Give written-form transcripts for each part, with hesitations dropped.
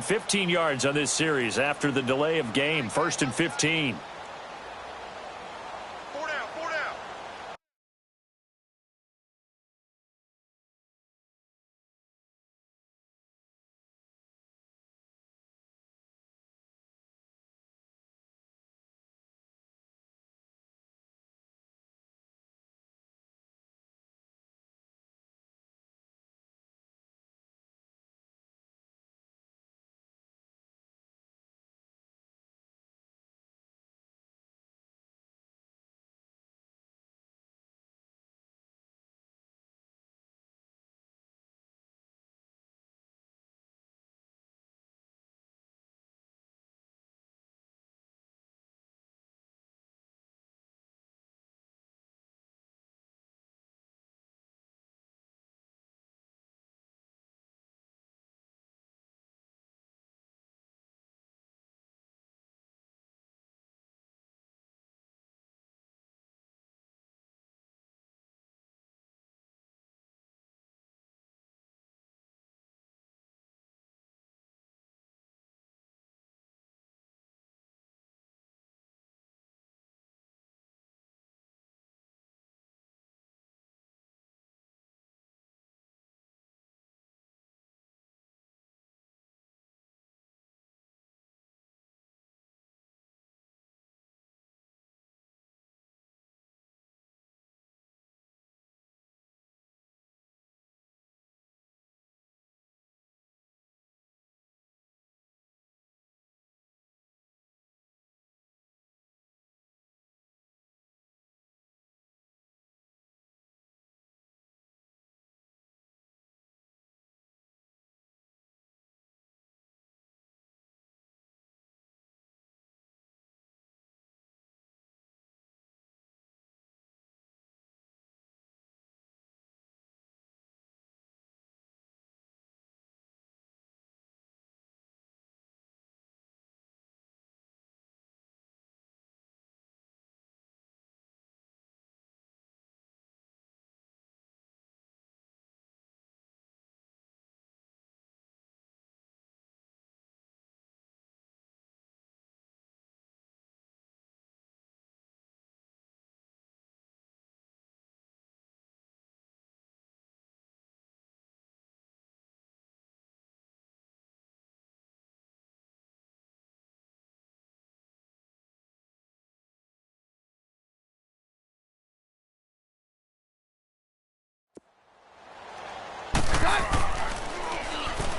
15 yards on this series after the delay of game. 1st and 15.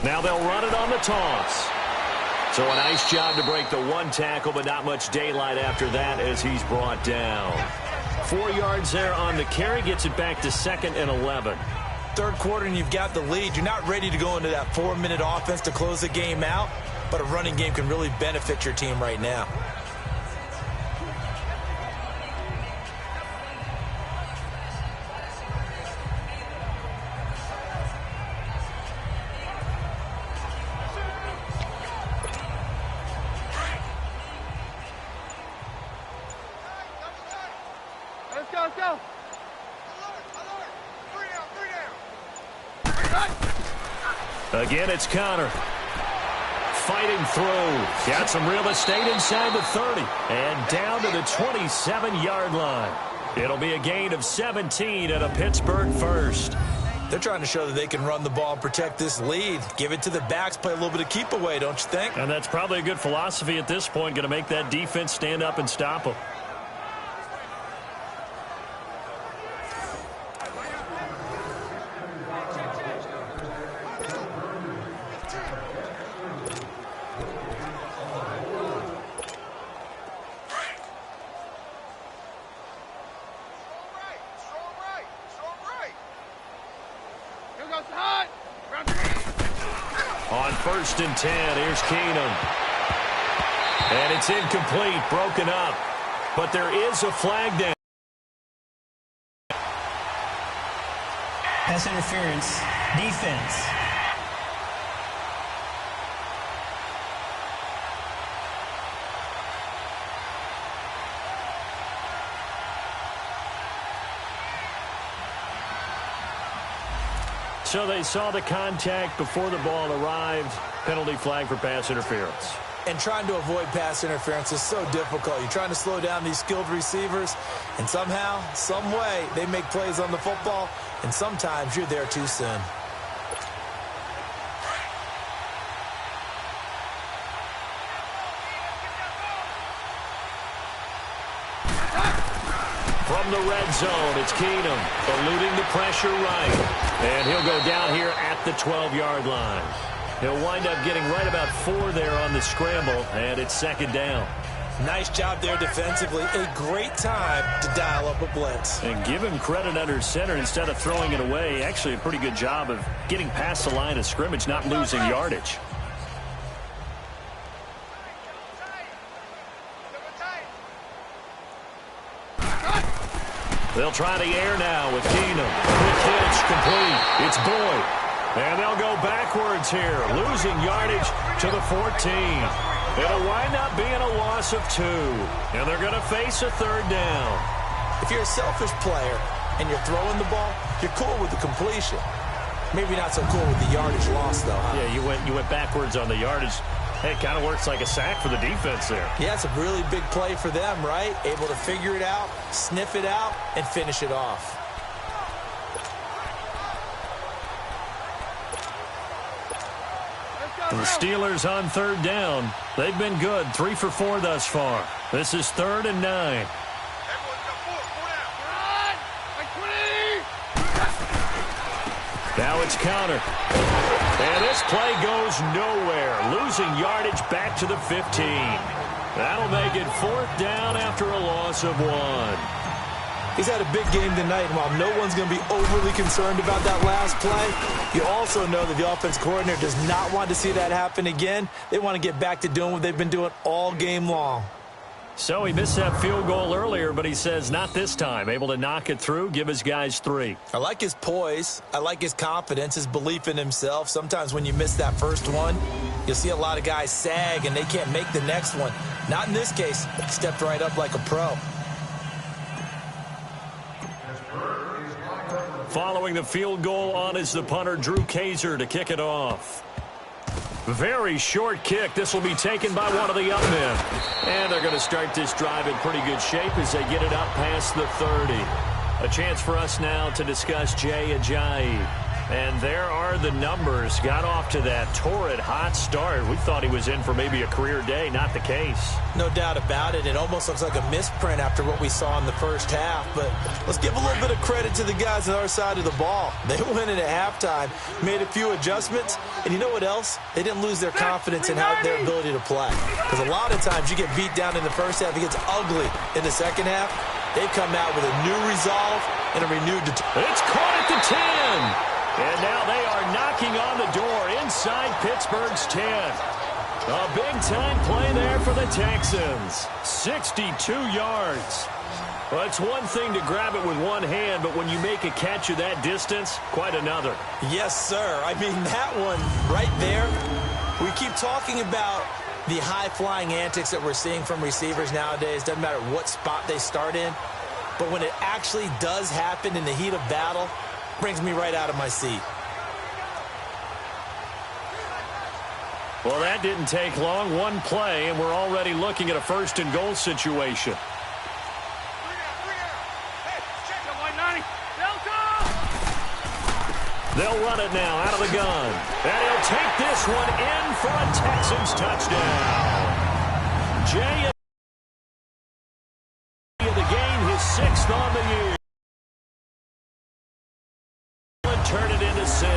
Now they'll run it on the toss. So a nice job to break the one tackle, but not much daylight after that as he's brought down. 4 yards there on the carry, gets it back to 2nd and 11. Third quarter and you've got the lead. You're not ready to go into that 4-minute offense to close the game out, but a running game can really benefit your team right now. Again, it's Connor. Fighting through. Got some real estate inside the 30. And down to the 27-yard line. It'll be a gain of 17 and a Pittsburgh first. They're trying to show that they can run the ball and protect this lead. Give it to the backs, play a little bit of keep away, don't you think? And that's probably a good philosophy at this point. Going to make that defense stand up and stop them. On 1st and 10, here's Keenum. And it's incomplete, broken up. But there is a flag down. Pass interference, defense. So they saw the contact before the ball arrived. Penalty flag for pass interference. And trying to avoid pass interference is so difficult. You're trying to slow down these skilled receivers, and somehow, some way, they make plays on the football, and sometimes you're there too soon. From the red zone, it's Keenum eluding the pressure right. And he'll go down here at the 12-yard line. He'll wind up getting right about 4 there on the scramble, and it's second down. Nice job there defensively. A great time to dial up a blitz. And give him credit under center instead of throwing it away. Actually, a pretty good job of getting past the line of scrimmage, not losing yardage. They'll try the air now with Keenum. Quick hitch, complete. It's Boyd. And they'll go backwards here, losing yardage to the 14. It'll wind up being a loss of 2. And they're going to face a third down. If you're a selfish player and you're throwing the ball, you're cool with the completion. Maybe not so cool with the yardage loss, though, huh? Yeah, you went backwards on the yardage. Hey, it kind of works like a sack for the defense there. Yeah, it's a really big play for them, right? Able to figure it out, sniff it out, and finish it off. The Steelers on third down. They've been good, 3 for 4 thus far. This is 3rd and 9. Now it's counter. And this play goes nowhere. Losing yardage back to the 15. That'll make it 4th down after a loss of 1. He's had a big game tonight, and while no one's going to be overly concerned about that last play, you also know that the offense coordinator does not want to see that happen again. They want to get back to doing what they've been doing all game long. So he missed that field goal earlier, but he says not this time. Able to knock it through, give his guys 3. I like his poise. I like his confidence, his belief in himself. Sometimes when you miss that first one, you'll see a lot of guys sag, and they can't make the next one. Not in this case. Stepped right up like a pro. Following the field goal on is the punter, Drew Kaiser, to kick it off. Very short kick. This will be taken by one of the up men. And they're going to start this drive in pretty good shape as they get it up past the 30. A chance for us now to discuss Jay Ajayi. And there are the numbers. Got off to that torrid hot start. We thought he was in for maybe a career day. Not the case. No doubt about it. It almost looks like a misprint after what we saw in the first half. But let's give a little bit of credit to the guys on our side of the ball. They went in at halftime, made a few adjustments. And you know what else? They didn't lose their confidence in their ability to play. Because a lot of times you get beat down in the first half. It gets ugly in the second half. They've come out with a new resolve and a renewed determination. It's caught at the 10. And now they are knocking on the door inside Pittsburgh's 10. A big-time play there for the Texans. 62 yards. Well, it's one thing to grab it with one hand, but when you make a catch of that distance, quite another. Yes, sir. I mean, that one right there, we keep talking about the high-flying antics that we're seeing from receivers nowadays. Doesn't matter what spot they start in. But when it actually does happen in the heat of battle, brings me right out of my seat. Well, that didn't take long. One play, and we're already looking at a 1st and goal situation. They'll run it now out of the gun. And he'll take this one in for a Texans touchdown. Jay, the game, his 6th on the year. Turn it into 6.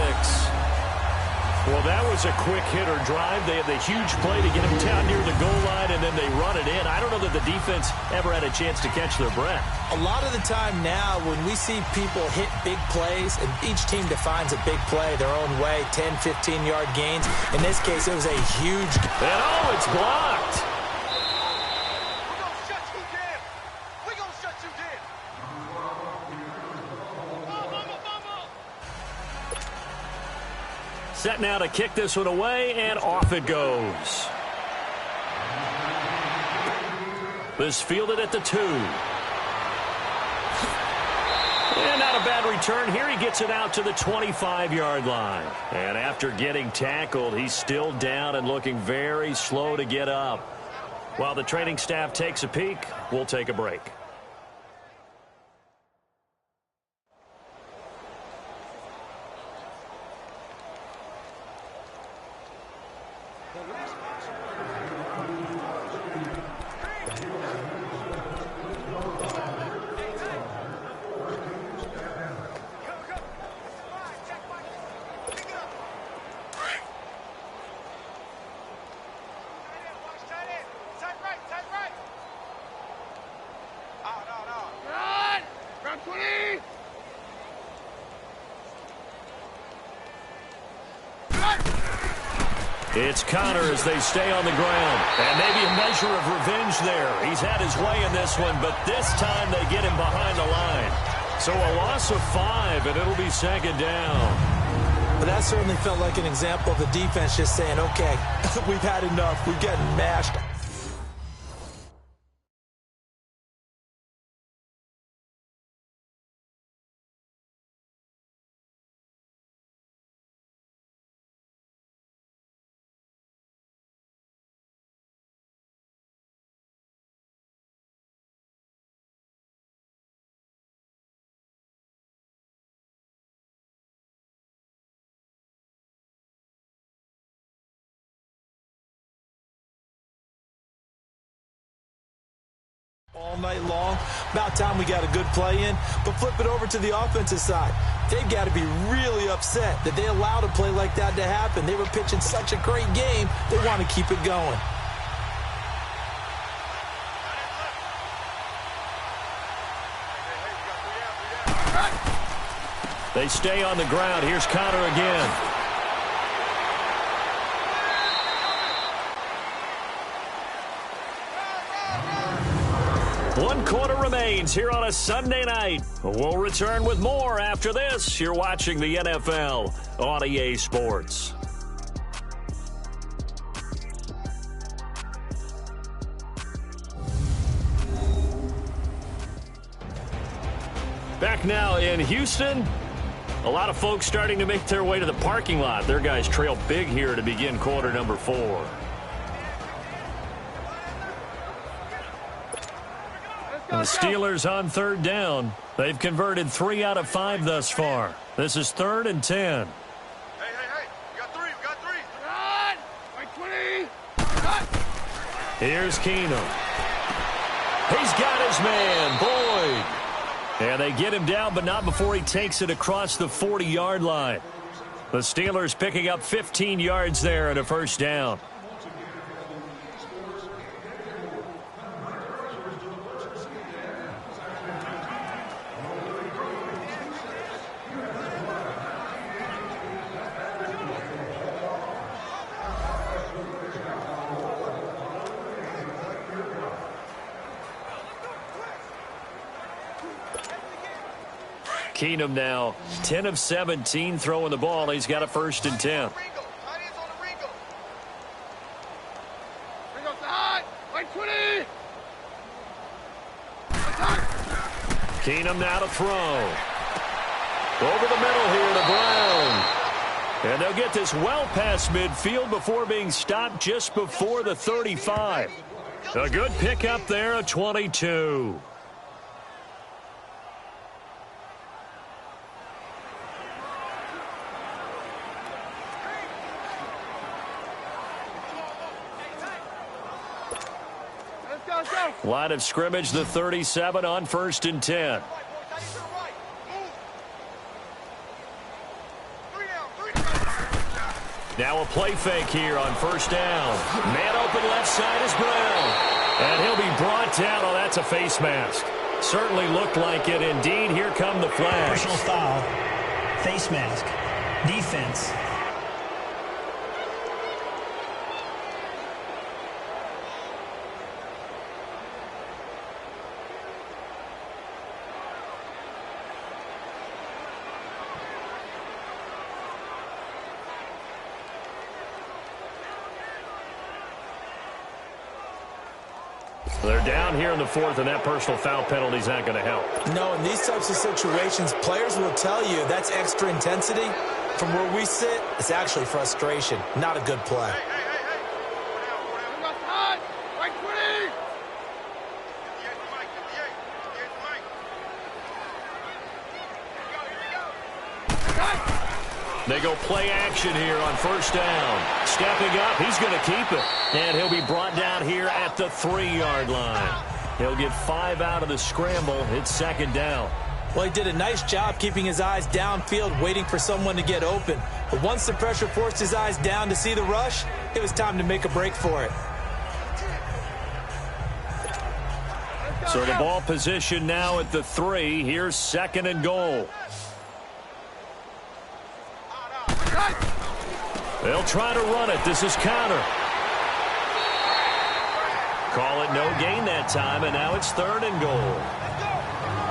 Well, that was a quick hitter drive. They had the huge play to get him down near the goal line, and then they run it in. I don't know that the defense ever had a chance to catch their breath. A lot of the time now when we see people hit big plays, and each team defines a big play their own way, 10, 15-yard gains. In this case, it was a huge... And oh, it's blocked. Set now to kick this one away, and off it goes. This fielded at the 2. And not a bad return here. He gets it out to the 25-yard line. And after getting tackled, he's still down and looking very slow to get up. While the training staff takes a peek, we'll take a break. It's Connor as they stay on the ground. And maybe a measure of revenge there. He's had his way in this one, but this time they get him behind the line. So a loss of 5, and it'll be second down. But that certainly felt like an example of the defense just saying, okay, we've had enough. We're getting mashed. All night long. About time we got a good play in. But flip it over to the offensive side. They've got to be really upset that they allowed a play like that to happen. They were pitching such a great game, they want to keep it going. They stay on the ground. Here's Connor again. One quarter remains here on a Sunday night. We'll return with more after this. You're watching the NFL on EA Sports. Back now in Houston. A lot of folks starting to make their way to the parking lot. Their guys trail big here to begin quarter number 4. The Steelers on third down. They've converted 3 out of 5 thus far. This is 3rd and 10. Hey, we got 3, Run! By 20! Run! Here's Keenum. He's got his man, Boyd. And they get him down, but not before he takes it across the 40-yard line. The Steelers picking up 15 yards there and a first down. Keenum now 10 of 17 throwing the ball. He's got a 1st and 10. Keenum now to throw. Over the middle here to Brown. And they'll get this well past midfield before being stopped just before the 35. A good pickup there, a 22. Line of scrimmage, the 37 on 1st and 10. Now a play fake here on 1st down. Man open left side is Brown. And he'll be brought down. Oh, that's a face mask. Certainly looked like it. Indeed, here come the flags. Personal foul. Face mask. Defense. They're down here in the fourth, and that personal foul penalty is not going to help. No, in these types of situations, players will tell you that's extra intensity. From where we sit, it's actually frustration, not a good play. They go play action here on first down. Stepping up, he's going to keep it. And he'll be brought down here at the 3-yard line. He'll get 5 out of the scramble. It's second down. Well, he did a nice job keeping his eyes downfield, waiting for someone to get open. But once the pressure forced his eyes down to see the rush, it was time to make a break for it. So the ball position now at the 3. Here's second and goal. They'll try to run it. This is Connor. Call it no gain that time, and now it's third and goal.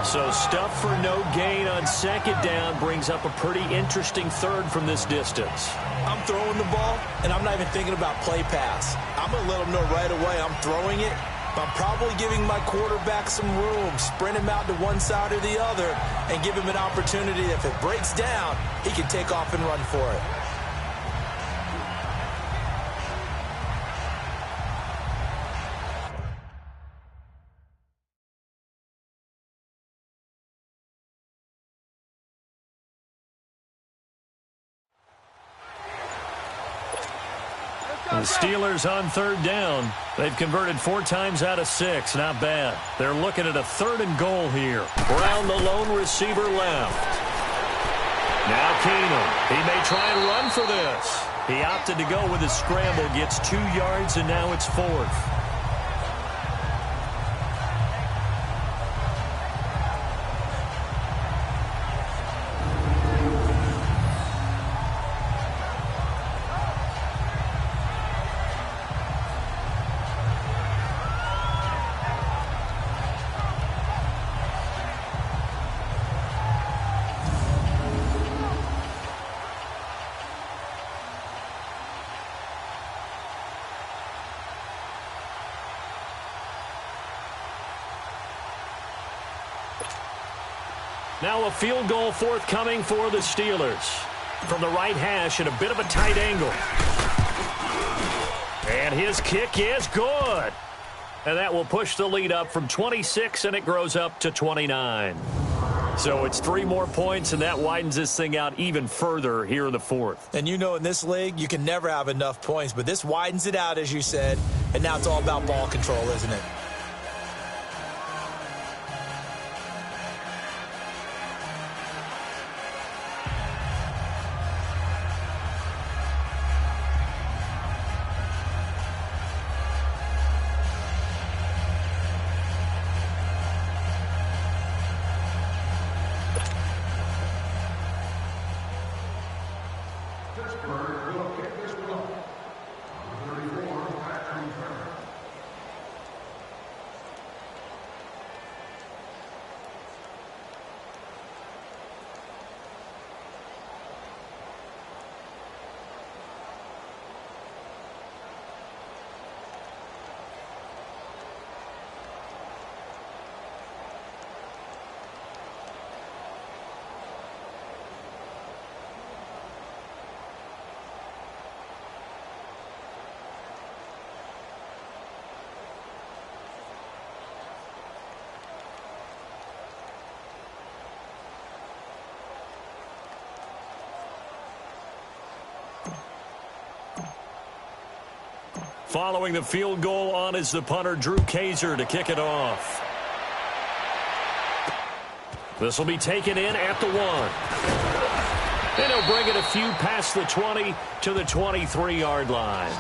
So stuff for no gain on second down brings up a pretty interesting third from this distance. I'm throwing the ball, and I'm not even thinking about play pass. I'm going to let them know right away I'm throwing it. But I'm probably giving my quarterback some room, sprint him out to one side or the other, and give him an opportunity. If it breaks down, he can take off and run for it. The Steelers on third down. They've converted 4 times out of 6. Not bad. They're looking at a third and goal here. Brown, the lone receiver, left. Now Keenum. He may try and run for this. He opted to go with a scramble. Gets 2 yards, and now it's 4th. Now a field goal forthcoming for the Steelers. From the right hash at a bit of a tight angle. And his kick is good. And that will push the lead up from 26, and it grows up to 29. So it's 3 more points, and that widens this thing out even further here in the fourth. And you know in this league, you can never have enough points, but this widens it out, as you said, and now it's all about ball control, isn't it? Following the field goal on is the punter, Drew Kaiser, to kick it off. This will be taken in at the 1. And he'll bring it a few past the 20 to the 23-yard line.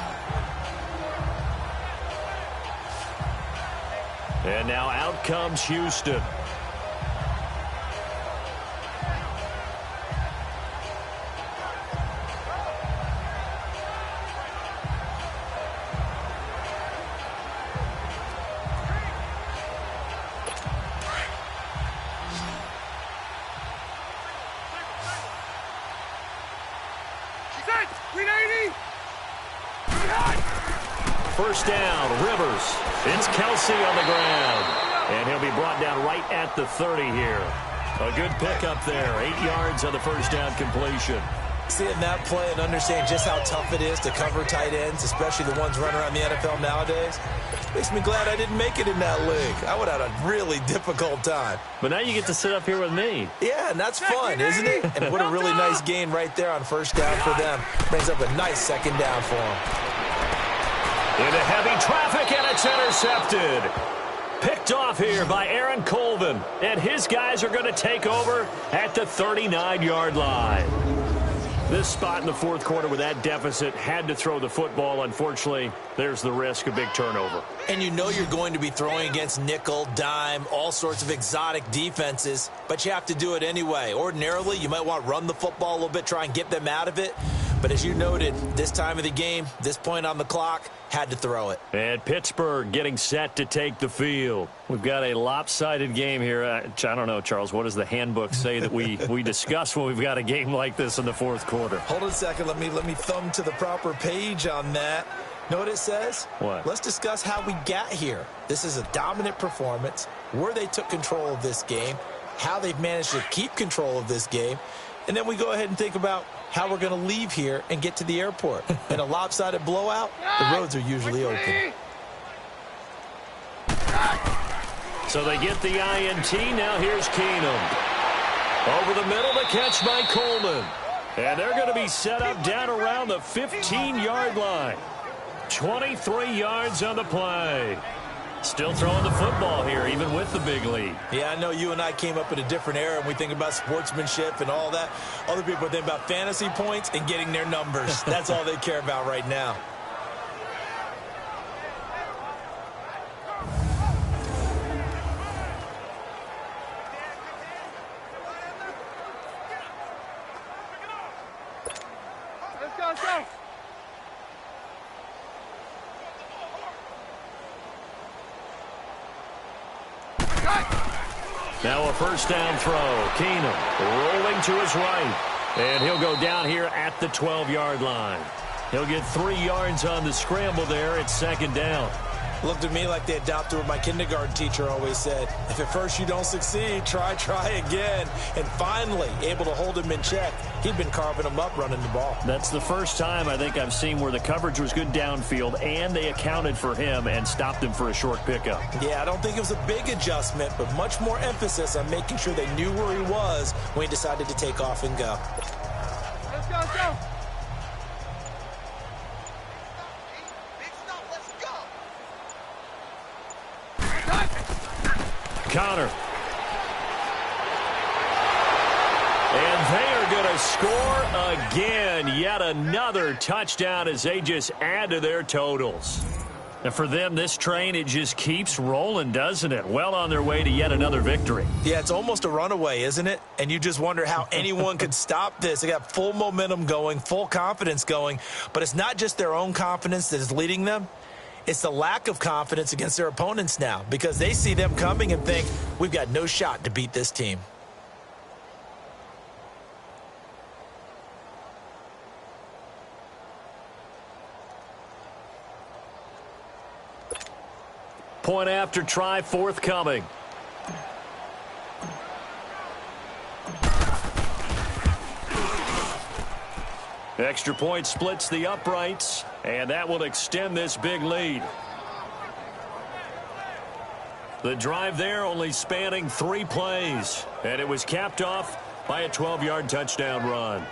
And now out comes Houston. first down. Rivers. It's Kelsey on the ground. And he'll be brought down right at the 30 here. A good pickup there. 8 yards on the first down completion. Seeing that play and understand just how tough it is to cover tight ends, especially the ones running around the NFL nowadays, makes me glad I didn't make it in that league. I would have had a really difficult time. But now you get to sit up here with me. Yeah, and that's fun, isn't it? And what a really nice gain right there on first down for them. Brings up a nice second down for them. Into heavy traffic, and it's intercepted. Picked off here by Aaron Colvin. And his guys are going to take over at the 39-yard line. This spot in the fourth quarter with that deficit had to throw the football. Unfortunately, there's the risk of big turnover. And you know you're going to be throwing against nickel, dime, all sorts of exotic defenses, but you have to do it anyway. Ordinarily, you might want to run the football a little bit, try and get them out of it. But as you noted, this time of the game, this point on the clock, had to throw it. And Pittsburgh getting set to take the field. We've got a lopsided game here. I don't know, Charles, what does the handbook say that we discuss when we've got a game like this in the fourth quarter? Hold on a second. Let me thumb to the proper page on that. Know what it says? What? Let's discuss how we got here. This is a dominant performance, where they took control of this game, how they've managed to keep control of this game, and then we go ahead and think about how we're going to leave here and get to the airport. In a lopsided blowout, the roads are usually open. So they get the INT. Now here's Keenum. Over the middle, the catch by Coleman. And they're going to be set up down around the 15-yard line. 23 yards on the play. Still throwing the football here, even with the big lead. Yeah, I know you and I came up in a different era, and we think about sportsmanship and all that. Other people think about fantasy points and getting their numbers. That's all they care about right now. Let's go. Now a first down throw. Keenum rolling to his right. And he'll go down here at the 12-yard line. He'll get 3 yards on the scramble there. It's second down. Looked at me like they adopted what my kindergarten teacher always said. If at first you don't succeed, try again. And finally, able to hold him in check. He'd been carving him up running the ball. That's the first time I think I've seen where the coverage was good downfield and they accounted for him and stopped him for a short pickup. Yeah, I don't think it was a big adjustment, but much more emphasis on making sure they knew where he was when he decided to take off and go. Let's go. Connor. And they are going to score again. Yet another touchdown as they just add to their totals. And for them, this train, it just keeps rolling, doesn't it? Well on their way to yet another victory. Yeah, it's almost a runaway, isn't it? And you just wonder how anyone could stop this. They got full momentum going, full confidence going. But it's not just their own confidence that is leading them. It's the lack of confidence against their opponents now because they see them coming and think, we've got no shot to beat this team. Point after try forthcoming. Extra point splits the uprights, and that will extend this big lead. The drive there only spanning 3 plays, and it was capped off by a 12-yard touchdown run.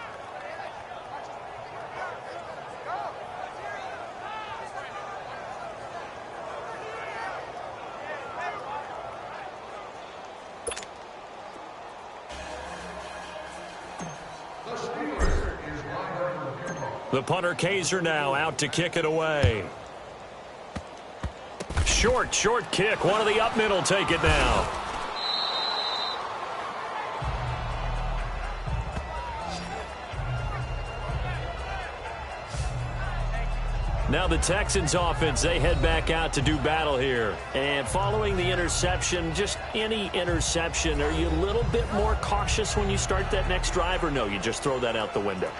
The punter Kaiser now out to kick it away. Short kick. One of the up middle take it now. Now the Texans offense, they head back out to do battle here. And following the interception, just any interception, are you a little bit more cautious when you start that next drive, or no, you just throw that out the window?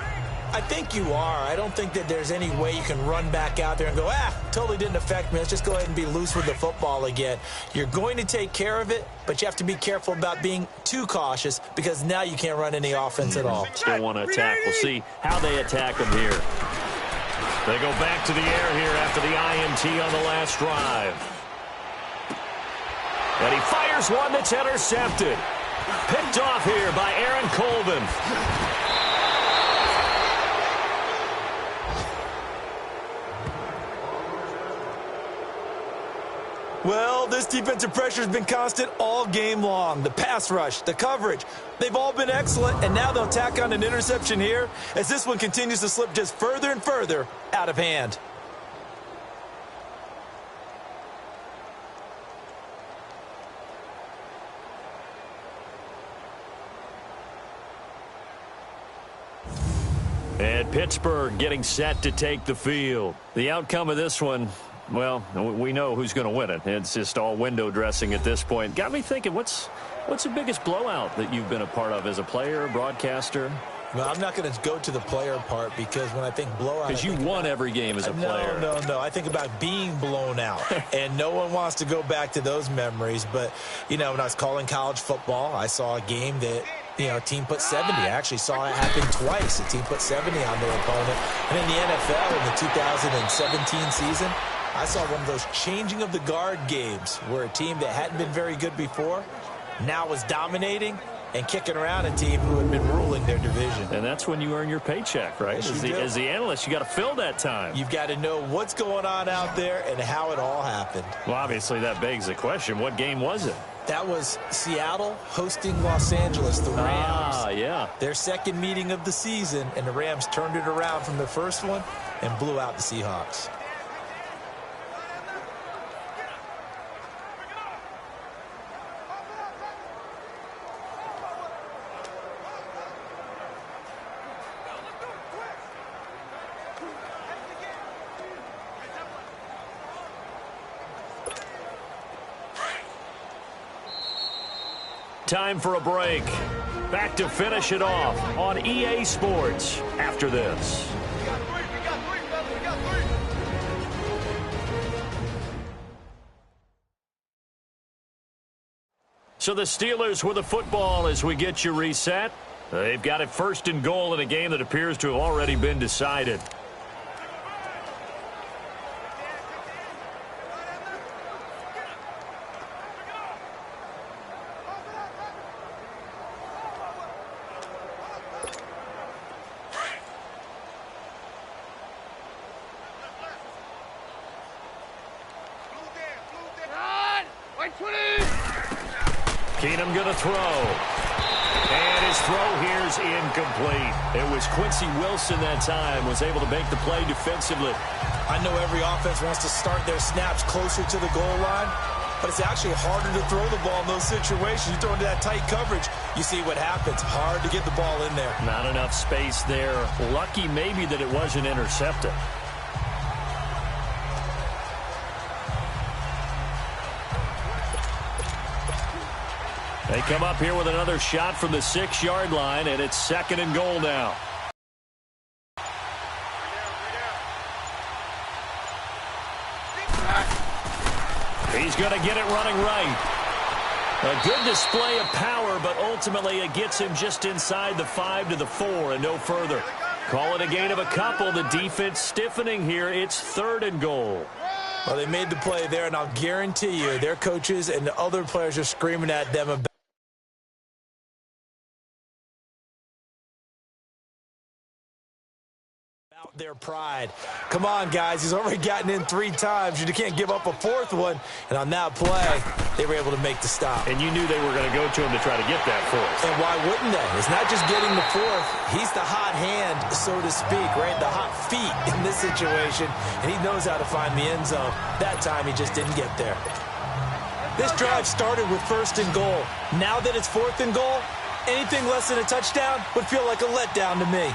I think you are. I don't think that there's any way you can run back out there and go, totally didn't affect me. Let's just go ahead and be loose with the football again. You're going to take care of it, but you have to be careful about being too cautious because now you can't run any offense at all. Still want to attack. We'll see how they attack them here. They go back to the air here after the INT on the last drive. And he fires one that's intercepted. Picked off here by Aaron Colvin. Well, this defensive pressure has been constant all game long. The pass rush, the coverage, they've all been excellent, and now they'll tack on an interception here as this one continues to slip just further and further out of hand. And Pittsburgh getting set to take the field. The outcome of this one, well, we know who's going to win it. It's just all window dressing at this point. Got me thinking, what's the biggest blowout that you've been a part of as a player, broadcaster? Well, I'm not going to go to the player part because when I think blowout... Because you won every game as a player. No. I think about being blown out. And no one wants to go back to those memories. But, when I was calling college football, I saw a game that... a team put 70. I actually saw it happen twice. A team put 70 on their opponent. And in the NFL in the 2017 season, I saw one of those changing of the guard games where a team that hadn't been very good before now was dominating and kicking around a team who had been ruling their division. And that's when you earn your paycheck, right? Yes, as the analyst, you got to fill that time. You've got to know what's going on out there and how it all happened. Well, obviously that begs the question, what game was it? That was Seattle hosting Los Angeles, the Rams. Yeah. Their second meeting of the season, and the Rams turned it around from the first one and blew out the Seahawks. Time for a break. Back to finish it off on EA Sports after this. We got three, fellas. We got three. So the Steelers with the football as we get you reset. They've got it first and goal in a game that appears to have already been decided. Keenum going to throw. And his throw here's incomplete. It was Quincy Wilson that time, was able to make the play defensively. I know every offense wants to start their snaps closer to the goal line, but it's actually harder to throw the ball in those situations. You throw into that tight coverage, you see what happens. Hard to get the ball in there. Not enough space there. Lucky maybe that it wasn't intercepted. They come up here with another shot from the 6-yard line, and it's second and goal now. He's going to get it running right. A good display of power, but ultimately it gets him just inside the 5 to the 4 and no further. Call it a gain of a couple. The defense stiffening here. It's third and goal. Well, they made the play there, and I'll guarantee you their coaches and the other players are screaming at them about their pride. Come on, guys. He's already gotten in 3 times. You can't give up a 4th one. And on that play, they were able to make the stop. And you knew they were going to go to him to try to get that 4th. And why wouldn't they? It's not just getting the 4th. He's the hot hand, so to speak, right? The hot feet in this situation. And he knows how to find the end zone. That time, he just didn't get there. This drive started with 1st and goal. Now that it's 4th and goal, anything less than a touchdown would feel like a letdown to me.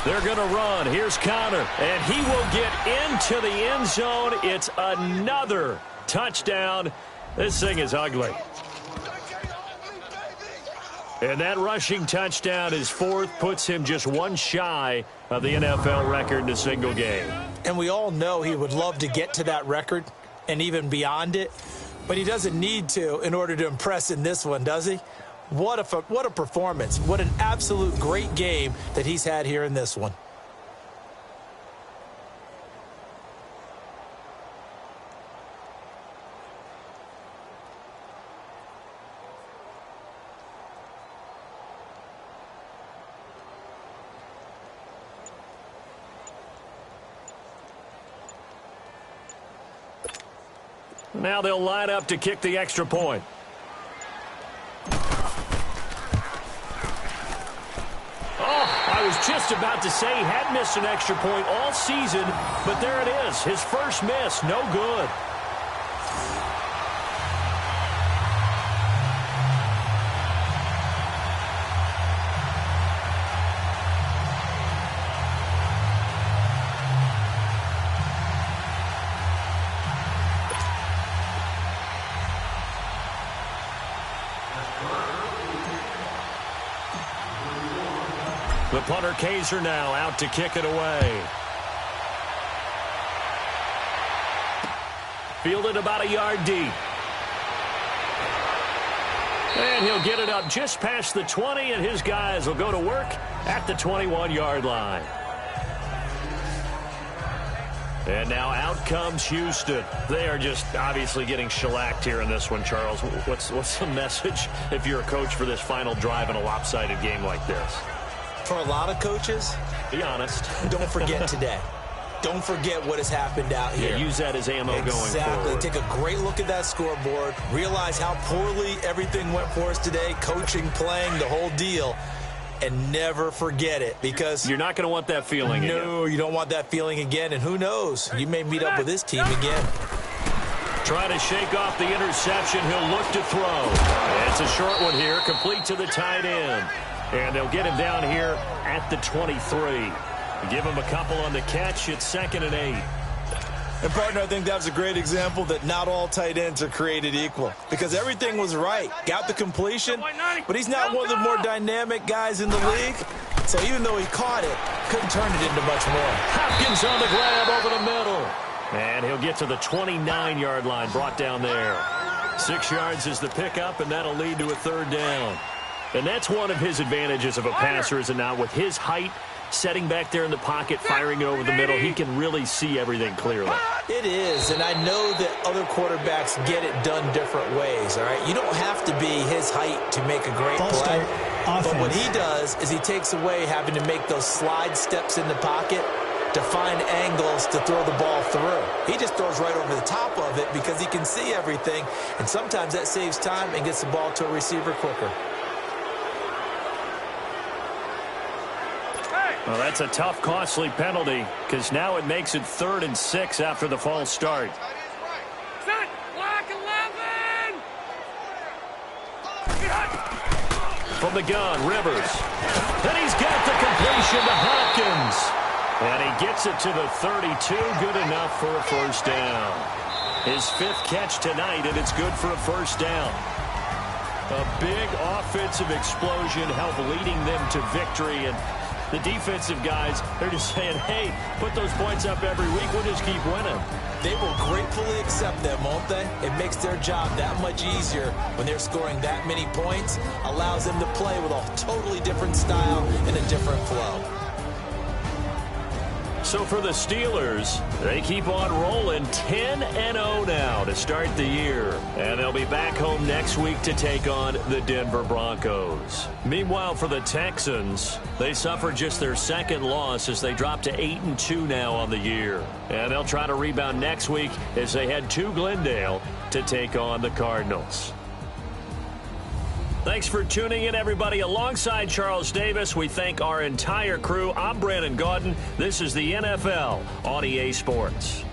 They're going to run. Here's Connor, and he will get into the end zone. It's another touchdown. This thing is ugly. And that rushing touchdown, his fourth, puts him just one shy of the NFL record in a single game. And we all know he would love to get to that record and even beyond it, but he doesn't need to in order to impress in this one, does he? What a performance. What an absolute great game that he's had here in this one. Now they'll line up to kick the extra point. Oh, I was just about to say he had missed an extra point all season, but there it is. His first miss, no good. The punter Kaiser now out to kick it away. Fielded about a yard deep. And he'll get it up just past the 20, and his guys will go to work at the 21-yard line. And now out comes Houston. They are just obviously getting shellacked here in this one, Charles. What's the message if you're a coach for this final drive in a lopsided game like this? For a lot of coaches, be honest. Don't forget today. Don't forget what has happened out here. Yeah, use that as ammo going forward. Exactly. Take a great look at that scoreboard. Realize how poorly everything went for us today. Coaching, playing, the whole deal. And never forget it, because you're not going to want that feeling again. No, you don't want that feeling again. And who knows? You may meet up with this team again. Try to shake off the interception. He'll look to throw. It's a short one here, complete to the tight end. And they'll get him down here at the 23. Give him a couple on the catch. It's 2nd and 8. And, partner, I think that was a great example that not all tight ends are created equal, because everything was right. Got the completion, but he's not one of the more dynamic guys in the league. So even though he caught it, couldn't turn it into much more. Hopkins on the grab over the middle. And he'll get to the 29-yard line, brought down there. 6 yards is the pickup, and that'll lead to a 3rd down. And that's one of his advantages of a passer, is it not? With his height, setting back there in the pocket, firing it over the middle, he can really see everything clearly. It is, and I know that other quarterbacks get it done different ways, all right? You don't have to be his height to make a great play. But what he does is he takes away having to make those slide steps in the pocket to find angles to throw the ball through. He just throws right over the top of it because he can see everything, and sometimes that saves time and gets the ball to a receiver quicker. Well, that's a tough, costly penalty, because now it makes it 3rd and 6 after the false start. Set! Black 11! From the gun, Rivers. And he's got the completion to Hopkins. And he gets it to the 32, good enough for a 1st down. His 5th catch tonight, and it's good for a 1st down. A big offensive explosion helped leading them to victory, and the defensive guys, they're just saying, hey, put those points up every week. We'll just keep winning. They will gratefully accept them, won't they? It makes their job that much easier when they're scoring that many points. Allows them to play with a totally different style and a different flow. So for the Steelers, they keep on rolling 10-0 now to start the year. And they'll be back home next week to take on the Denver Broncos. Meanwhile, for the Texans, they suffered just their 2nd loss as they drop to 8-2 now on the year. And they'll try to rebound next week as they head to Glendale to take on the Cardinals. Thanks for tuning in, everybody. Alongside Charles Davis, we thank our entire crew. I'm Brandon Gaudin. This is the NFL on EA Sports.